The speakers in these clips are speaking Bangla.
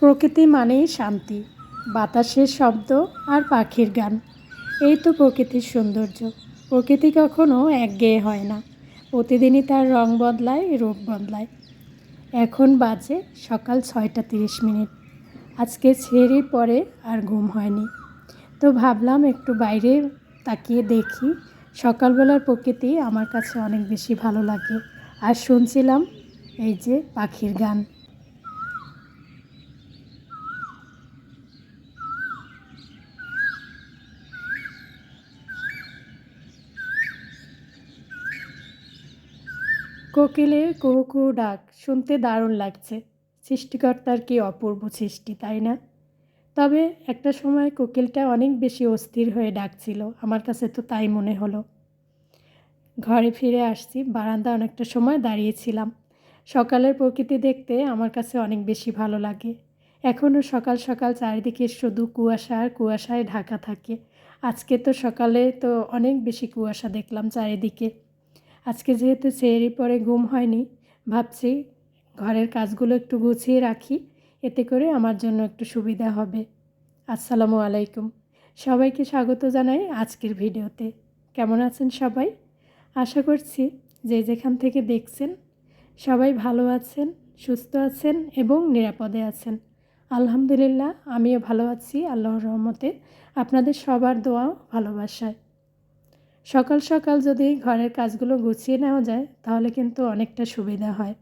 প্রকৃতি মানেই শান্তি, বাতাসের শব্দ আর পাখির গান। এই তো প্রকৃতির সৌন্দর্য। প্রকৃতি কখনো একঘেয়ে হয় না, প্রতিদিনই তার রং বদলায়, রূপ বদলায়। এখন বাজে সকাল 6:30। আজকে সেহরির পরে আর ঘুম হয়নি, তো ভাবলাম একটু বাইরে তাকিয়ে দেখি। সকালবেলার প্রকৃতি আমার কাছে অনেক বেশি ভালো লাগে। আর শুনছিলাম এই যে পাখির গান। কোকিলের কুহু কুহু ডাক শুনতে দারুণ লাগছে। সৃষ্টিকর্তার কি অপূর্ব সৃষ্টি, তাই না? তবে একটা সময় কোকিলটা অনেক বেশি অস্থির হয়ে ডাকছিল, আমার কাছে তো তাই মনে হলো। ঘরে ফিরে আসছি, বারান্দা অনেকটা সময় দাঁড়িয়েছিলাম। সকালের প্রকৃতি দেখতে আমার কাছে অনেক বেশি ভালো লাগে। এখনও সকাল সকাল চারিদিকে শুধু কুয়াশা আর কুয়াশায় ঢাকা থাকে। আজকে তো সকালে তো অনেক বেশি কুয়াশা দেখলাম চারিদিকে। আজকে যেহেতু সেহরির পরে ঘুম হয়নি, ভাবছি ঘরের কাজগুলো একটু গুছিয়ে রাখি, এতে করে আমার জন্য একটু সুবিধা হবে। আসসালামু আলাইকুম, সবাইকে স্বাগত জানাই আজকের ভিডিওতে। কেমন আছেন সবাই? আশা করছি যে যেখান থেকে দেখছেন সবাই ভালো আছেন, সুস্থ আছেন এবং নিরাপদে আছেন। আলহামদুলিল্লাহ, আমিও ভালো আছি আল্লাহর রহমতে, আপনাদের সবার দোয়া ভালোবাসায়। সকাল সকাল যদি ঘরের কাজগুলো গুছিয়ে নেওয়া যায় তাহলে কিন্তু অনেকটা সুবিধা হয়।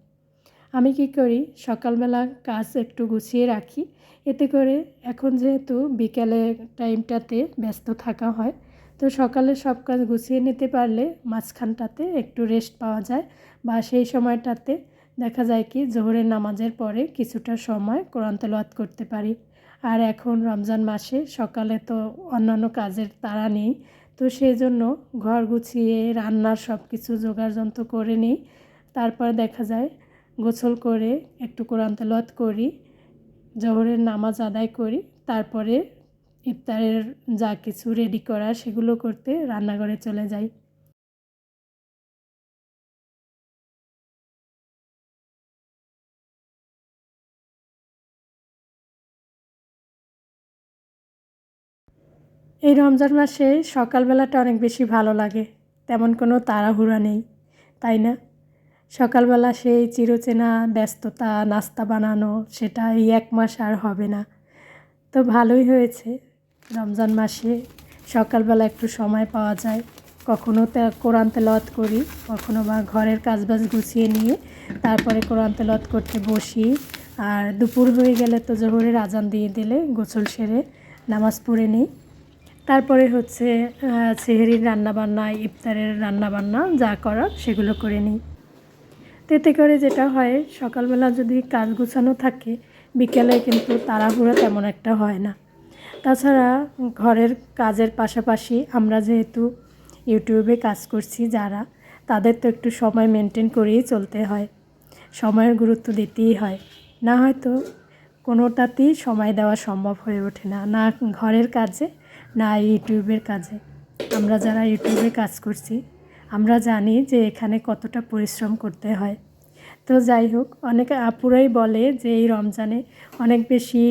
আমি কি করি, সকালবেলা কাজ একটু গুছিয়ে রাখি, এতে করে এখন যেহেতু বিকেলের টাইমটাতে ব্যস্ত থাকা হয়, তো সকালে সব কাজ গুছিয়ে নিতে পারলে মাঝখানটাতে একটু রেস্ট পাওয়া যায়, বা সেই সময়টাতে দেখা যায় কি জোহরের নামাজের পরে কিছুটা সময় কোরআন তেলাওয়াত করতে পারি। আর এখন রমজান মাসে সকালে তো অন্যান্য কাজের তাড়া নেই, তো সেই জন্য ঘর গুছিয়ে রান্নার সব কিছু জোগাড়যন্ত্র করে নিই। তারপর দেখা যায় গোসল করে একটু কোরআন তেলাওয়াত করি, জোহরের নামাজ আদায় করি, তারপরে ইফতারের যা কিছু রেডি করা সেগুলো করতে রান্নাঘরে চলে যাই। এই রমজান মাসে সকালবেলাটা অনেক বেশি ভালো লাগে, তেমন কোনো তাড়াহুড়া নেই, তাই না? সকালবেলা সেই চিরচেনা ব্যস্ততা, নাস্তা বানানো, সেটা এই 1 মাস আর হবে না। তো ভালোই হয়েছে রমজান মাসে সকালবেলা একটু সময় পাওয়া যায়। কখনো কোরআন তেলাওয়াত করি, কখনো বা ঘরের কাজবাজ গুছিয়ে নিয়ে তারপরে কোরআন তেলাওয়াত করতে বসি। আর দুপুর হয়ে গেলে তো জোহরের আজান দিয়ে দিলে গোসল সেরে নামাজ পড়ে নিই। তারপরে হচ্ছে সেহরির রান্নাবান্না, ইফতারের রান্নাবান্না যা করার সেগুলো করে নিই। এতে করে যেটা হয়, সকালবেলা যদি কাজ গোছানো থাকে বিকেলে কিন্তু তাড়াহুড়ো তেমন একটা হয় না। তাছাড়া ঘরের কাজের পাশাপাশি আমরা যেহেতু ইউটিউবে কাজ করছি যারা, তাদের তো একটু সময় মেনটেন করেই চলতে হয়, সময়ের গুরুত্ব দিতেই হয়। না হয়তো কোনোটাতেই সময় দেওয়া সম্ভব হয়ে ওঠে না, না ঘরের কাজে না ইউটিউবের কাজে। আমরা যারা ইউটিউবে কাজ করছি আমরা জানি যে এখানে কতটা পরিশ্রম করতে হয়। তো যাই হোক, অনেকে আপুরাই বলে যে এই রমজানে অনেক বেশি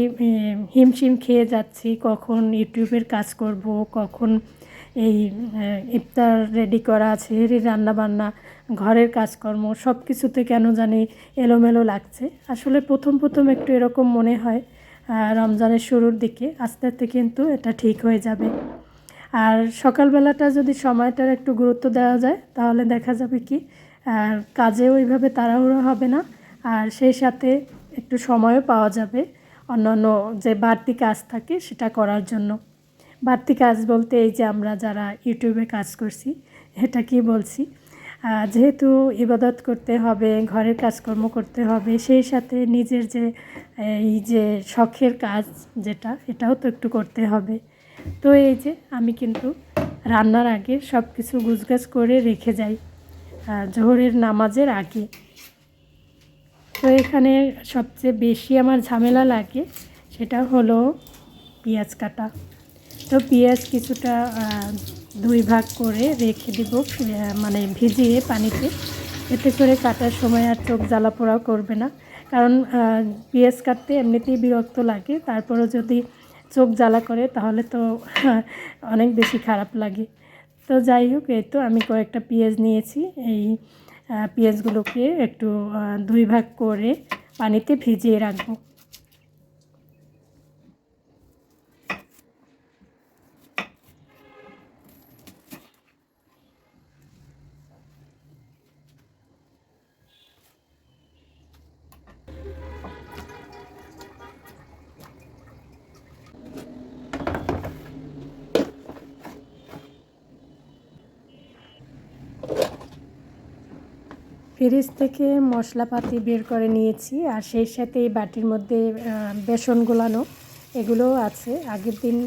হিমশিম খেয়ে যাচ্ছি, কখন ইউটিউবের কাজ করব, কখন এই ইফতার রেডি করা, সেহরির রান্নাবান্না, ঘরের কাজকর্ম সব কিছুতে কেন জানি এলোমেলো লাগছে। আসলে প্রথম প্রথম একটু এরকম মনে হয়, রমজানের শুরুর দিকে, আস্তে আস্তে কিন্তু এটা ঠিক হয়ে যাবে। আর সকালবেলাটা যদি সময়টার একটু গুরুত্ব দেওয়া যায় তাহলে দেখা যাবে কি কাজে ওইভাবে তাড়াহুড়ো হবে না, আর সেই সাথে একটু সময়ও পাওয়া যাবে অন্যান্য যে বাড়তি কাজ থাকে সেটা করার জন্য। বাড়তি কাজ বলতে এই যে আমরা যারা ইউটিউবে কাজ করছি, এটা কি বলছি, যেহেতু ইবাদত করতে হবে, ঘরের কাজকর্ম করতে হবে, সেই সাথে নিজের যে এই যে শখের কাজ যেটা, এটাও তো একটু করতে হবে। তো এই যে আমি কিন্তু রান্নার আগে সব কিছু গুছগাছ করে রেখে যাই জোহরের নামাজের আগে। তো এখানে সবচেয়ে বেশি আমার ঝামেলা লাগে সেটা হলো পেঁয়াজ কাটা। তো পেঁয়াজ কিছুটা 2 ভাগ করে রেখে দেব, মানে ভিজিয়ে পানিতে, এতে করে কাটার সময় আর চোখ জ্বালা পোড়াও করবে না। কারণ পেঁয়াজ কাটতে এমনিতেই বিরক্ত লাগে, তারপরেও যদি চোখ জ্বালা করে তাহলে তো অনেক বেশি খারাপ লাগে। তো যাই হোক, এই তো আমি কয়েকটা পেঁয়াজ নিয়েছি। এই পেঁয়াজগুলোকে একটু 2 ভাগ করে পানিতে ভিজিয়ে রাখবো। ফ্রিজ থেকে মশলাপাতি বের করে নিয়েছি, আর সেই সাথে এই বাটির মধ্যে বেসন গোলানো এগুলোও আছে। আগের দিন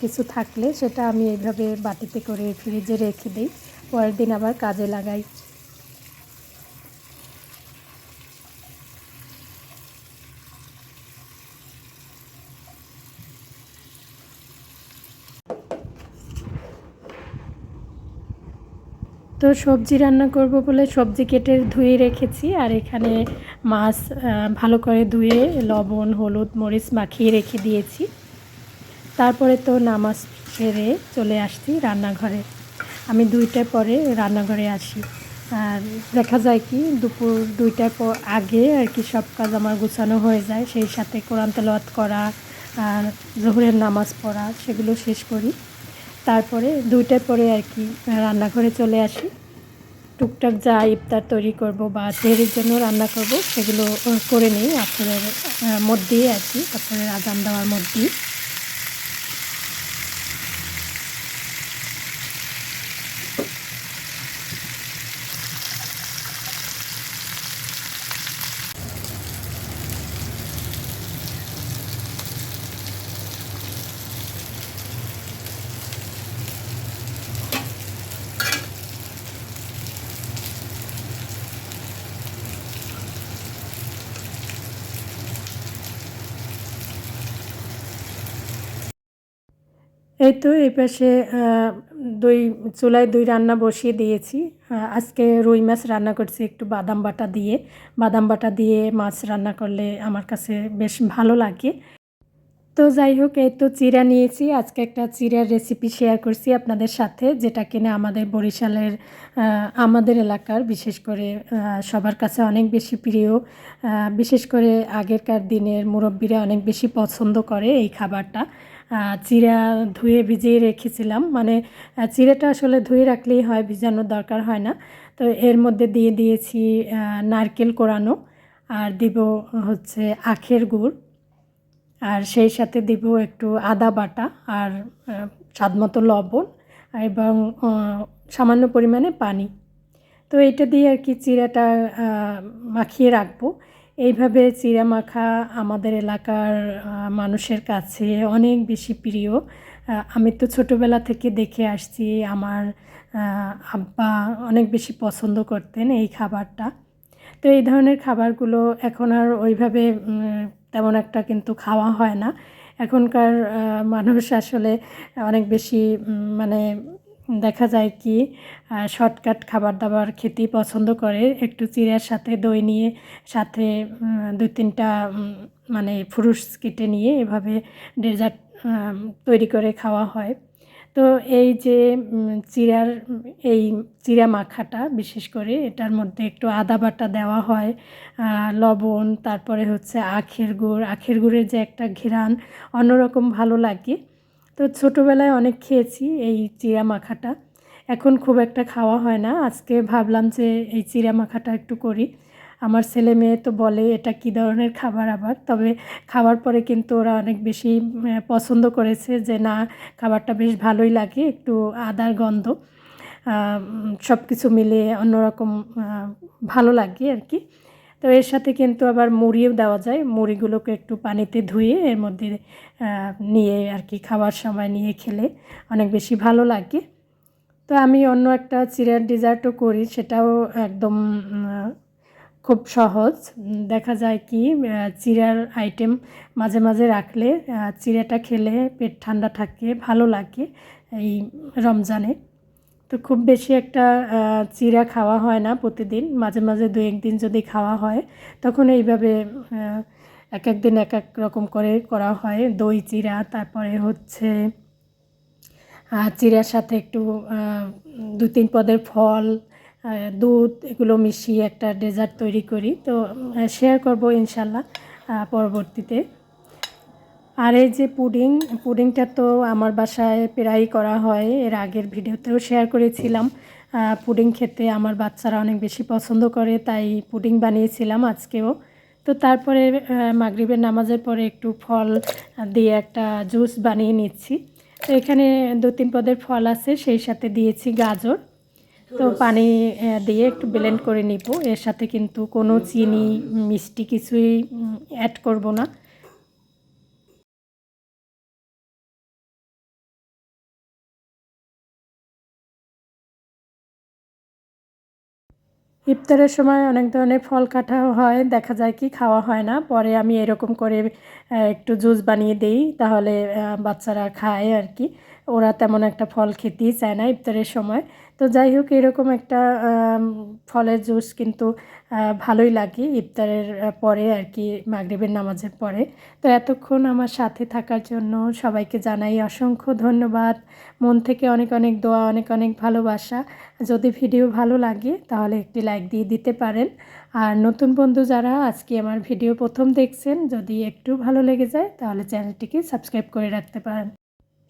কিছু থাকলে সেটা আমি এইভাবে বাটিতে করে ফ্রিজে রেখে দিই, পরের দিন আবার কাজে লাগাই। তো সবজি রান্না করব বলে সবজি কেটে ধুয়ে রেখেছি, আর এখানে মাছ ভালো করে ধুয়ে লবণ হলুদ মরিচ মাখিয়ে রেখে দিয়েছি। তারপরে তো নামাজ সেরে চলে আসছি রান্নাঘরে। আমি 2টার পরে রান্নাঘরে আসি, আর দেখা যায় কি দুপুর 2টার পর আগে আর কি সব কাজ আমার গুছানো হয়ে যায়। সেই সাথে কোরআন তেলাওয়াত করা আর জোহরের নামাজ পড়া সেগুলো শেষ করি। তারপরে 2টার পরে আর কি রান্নাঘরে চলে আসি। টুকটাক যা ইফতার তৈরি করব বা সেহরির জন্য রান্না করব সেগুলো করে নিই আসরের মধ্যেই আর কি, আসরের আজান দেওয়ার মধ্যেই। এই তো এই পাশে দই চুলায় দই রান্না বসিয়ে দিয়েছি। আজকে রুই মাছ রান্না করছি একটু বাদাম বাটা দিয়ে মাছ রান্না করলে আমার কাছে বেশ ভালো লাগে। তো যাই হোক, এই তো চিড়া নিয়েছি। আজকে একটা চিড়ার রেসিপি শেয়ার করছি আপনাদের সাথে, যেটা কিনা আমাদের বরিশালের আমাদের এলাকার বিশেষ করে সবার কাছে অনেক বেশি প্রিয়। বিশেষ করে আগেরকার দিনের মুরব্বীরা অনেক বেশি পছন্দ করে এই খাবারটা। চিড়া ধুয়ে ভিজিয়ে রেখেছিলাম, মানে চিড়াটা আসলে ধুয়ে রাখলেই হয়, ভিজানোর দরকার হয় না। তো এর মধ্যে দিয়ে দিয়েছি নারকেল কোরানো, আর দিব হচ্ছে আখের গুড়, আর সেই সাথে দিব একটু আদা বাটা আর স্বাদমতো লবণ এবং সামান্য পরিমাণে পানি। তো এইটা দিয়ে আর কি চিড়াটা মাখিয়ে রাখবো। এইভাবে চিড়া মাখা আমাদের এলাকার মানুষের কাছে অনেক বেশি প্রিয়। আমি তো ছোটোবেলা থেকে দেখে আসছি, আমার আব্বা অনেক বেশি পছন্দ করতেন এই খাবারটা। তো এই ধরনের খাবারগুলো এখন আর ওইভাবে তেমন একটা কিন্তু খাওয়া হয় না। এখনকার মানুষ আসলে অনেক বেশি মানে দেখা যায় কি শর্টকাট খাবার দাবার খেতেই পছন্দ করে। একটু চিড়ার সাথে দই নিয়ে সাথে 2-3টা মানে ফ্রুটস কেটে নিয়ে এভাবে ডেজার্ট তৈরি করে খাওয়া হয়। তো এই যে এই চিড়া মাখাটা বিশেষ করে এটার মধ্যে একটু আদা বাটা দেওয়া হয়, লবণ, তারপরে হচ্ছে আখের গুড়ের যে একটা ঘ্রাণ অন্যরকম ভালো লাগে। তো ছোটোবেলায় অনেক খেয়েছি এই চিড়া মাখাটা, এখন খুব একটা খাওয়া হয় না। আজকে ভাবলাম যে এই চিড়া মাখাটা একটু করি। আমার ছেলে মেয়ে তো বলে এটা কী ধরনের খাবার, আবার তবে খাওয়ার পরে কিন্তু ওরা অনেক বেশি পছন্দ করেছে যে না, খাবারটা বেশ ভালোই লাগে, একটু আদার গন্ধ সব কিছু মিলিয়ে অন্যরকম ভালো লাগে আর কি। তো এর সাথে কিন্তু আবার মুড়িও দেওয়া যায়, মুড়িগুলোকে একটু পানিতে ধুয়ে এর মধ্যে নিয়ে আর কি খাওয়ার সময় নিয়ে খেলে অনেক বেশি ভালো লাগে। তো আমি অন্য একটা চিড়ার ডেজার্টও করি, সেটাও একদম খুব সহজ। দেখা যায় কি চিড়ার আইটেম মাঝে মাঝে রাখলে চিড়াটা খেলে পেট ঠান্ডা থাকে, ভালো লাগে এই রমজানে। তো খুব বেশি একটা চিড়া খাওয়া হয় না প্রতিদিন, মাঝে মাঝে 2-1 দিন যদি খাওয়া হয় তখন এইভাবে এক এক দিন এক এক রকম করে করা হয়। দই চিড়া, তারপরে হচ্ছে চিড়ার সাথে একটু 2-3 পদের ফল, দুধ, এগুলো মিশিয়ে একটা ডেজার্ট তৈরি করি। তো শেয়ার করব ইনশাল্লাহ পরবর্তীতে। আর এই যে পুডিংটা তো আমার বাসায় প্রায়ই করা হয়, এর আগের ভিডিওতেও শেয়ার করেছিলাম। পুডিং খেতে আমার বাচ্চারা অনেক বেশি পছন্দ করে, তাই পুডিং বানিয়েছিলাম আজকেও। তো তারপরে মাগরিবের নামাজের পরে একটু ফল দিয়ে একটা জুস বানিয়ে নিচ্ছি। তো এখানে 2-3 পদের ফল আছে, সেই সাথে দিয়েছি গাজর। তো পানি দিয়ে একটু ব্লেন্ড করে নিব। এর সাথে কিন্তু কোনো চিনি, মিষ্টি কিছুই অ্যাড করব না। ইফতারের সময় অনেক ধরনের ফল কাটা হয়, দেখা যায় কি খাওয়া হয় না, পরে আমি এরকম করে একটু জুস বানিয়ে দেই, তাহলে বাচ্চারা খায় আর কি। ওরা তেমন একটা ফল খেতেই চায় না ইফতারের সময়। তো যাই হোক, এরকম একটা ফলের জুস কিন্তু ভালোই লাগে ইফতারের পরে আর কি, মাগরিবের নামাজের পরে। তো এতক্ষণ আমার সাথে থাকার জন্য সবাইকে জানাই অসংখ্য ধন্যবাদ। মন থেকে অনেক অনেক দোয়া, অনেক অনেক ভালোবাসা। যদি ভিডিও ভালো লাগে তাহলে একটি লাইক দিয়ে দিতে পারেন। আর নতুন বন্ধু যারা আজকে আমার ভিডিও প্রথম দেখছেন, যদি একটু ভালো লেগে যায় তাহলে চ্যানেলটিকে সাবস্ক্রাইব করে রাখতে পারেন।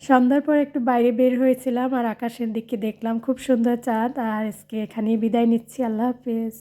সন্ধ্যার পর একটু বাইরে বের হয়েছিলাম আর আকাশের দিকে দেখলাম খুব সুন্দর চাঁদ। আর আজকে এখানেই বিদায় নিচ্ছি। আল্লাহ হাফেজ।